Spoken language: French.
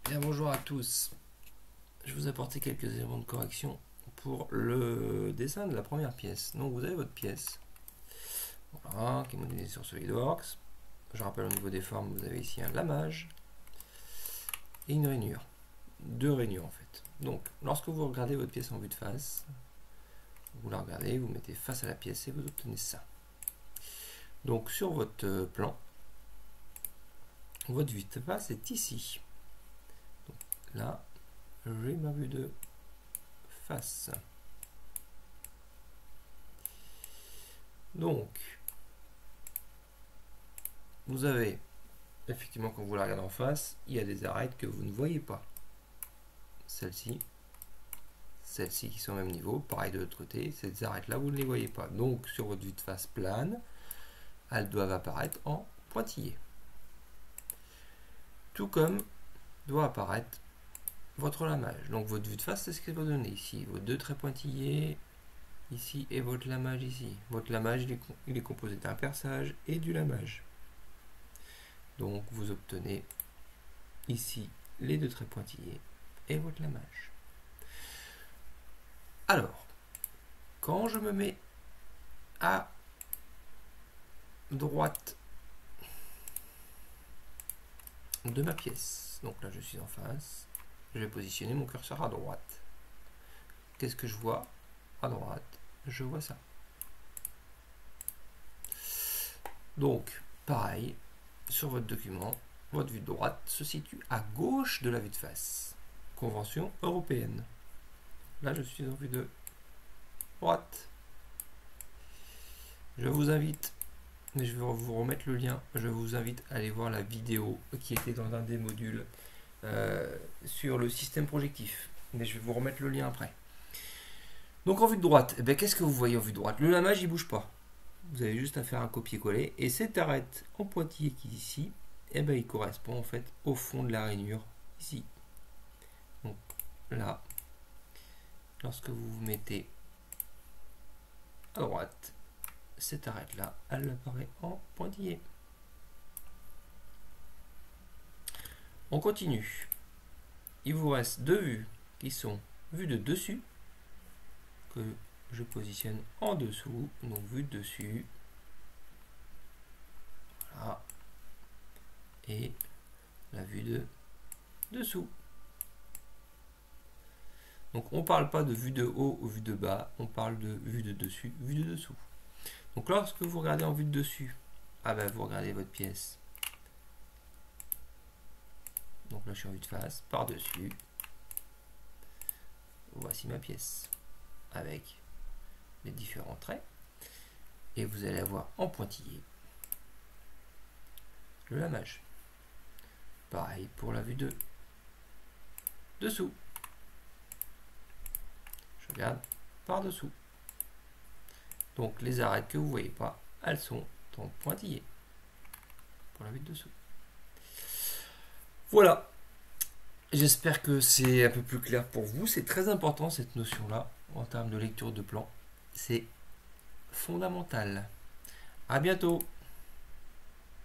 Bien, bonjour à tous. Je vous ai apporté quelques éléments de correction pour le dessin de la première pièce. Donc vous avez votre pièce, voilà, qui est modélisée sur SolidWorks. Je rappelle, au niveau des formes, vous avez ici un lamage et une rainure. Deux rainures en fait. Donc lorsque vous regardez votre pièce en vue de face, vous la regardez, vous mettez face à la pièce et vous obtenez ça. Donc sur votre plan, votre vue de face est ici. Donc, là, j'ai ma vue de face. Donc, vous avez, effectivement, quand vous la regardez en face, il y a des arêtes que vous ne voyez pas. Celle-ci qui sont au même niveau, pareil de l'autre côté, ces arêtes-là, vous ne les voyez pas. Donc, sur votre vue de face plane, elles doivent apparaître en pointillé. Tout comme doit apparaître votre lamage. Donc, votre vue de face, c'est ce qu'elle va donner ici. Vos deux traits pointillés, ici, et votre lamage ici. Votre lamage, il est composé d'un perçage et du lamage. Donc, vous obtenez ici les deux traits pointillés et votre lamage. Alors, quand je me mets à droite de ma pièce, donc là je suis en face, je vais positionner mon curseur à droite. Qu'est-ce que je vois à droite? Je vois ça. Donc, pareil, sur votre document, votre vue de droite se situe à gauche de la vue de face. Convention européenne. Là, je suis en vue de droite. Je vous invite, mais je vais vous remettre le lien, je vous invite à aller voir la vidéo qui était dans un des modules sur le système projectif. Mais je vais vous remettre le lien après. Donc en vue de droite, eh qu'est-ce que vous voyez en vue de droite? Le lamage, il ne bouge pas. Vous avez juste à faire un copier-coller. Et cette arête en pointillé qui est ici, il correspond en fait au fond de la rainure, ici. Donc là, lorsque vous vous mettez à droite, cette arête-là, elle apparaît en pointillé. On continue. Il vous reste deux vues qui sont vues de dessus, que je positionne en dessous. Donc vue de dessus. Voilà. Et la vue de dessous. Donc on ne parle pas de vue de haut ou vue de bas, on parle de vue de dessus, vue de dessous. Donc lorsque vous regardez en vue de dessus, vous regardez votre pièce. Donc là je suis en vue de face, par-dessus. Voici ma pièce avec les différents traits. Et vous allez avoir en pointillé le lamage. Pareil pour la vue de dessous. Je regarde par-dessous. Donc les arêtes que vous ne voyez pas, elles sont en pointillé pour la vue de dessous. Voilà. J'espère que c'est un peu plus clair pour vous. C'est très important cette notion-là en termes de lecture de plan. C'est fondamental. À bientôt.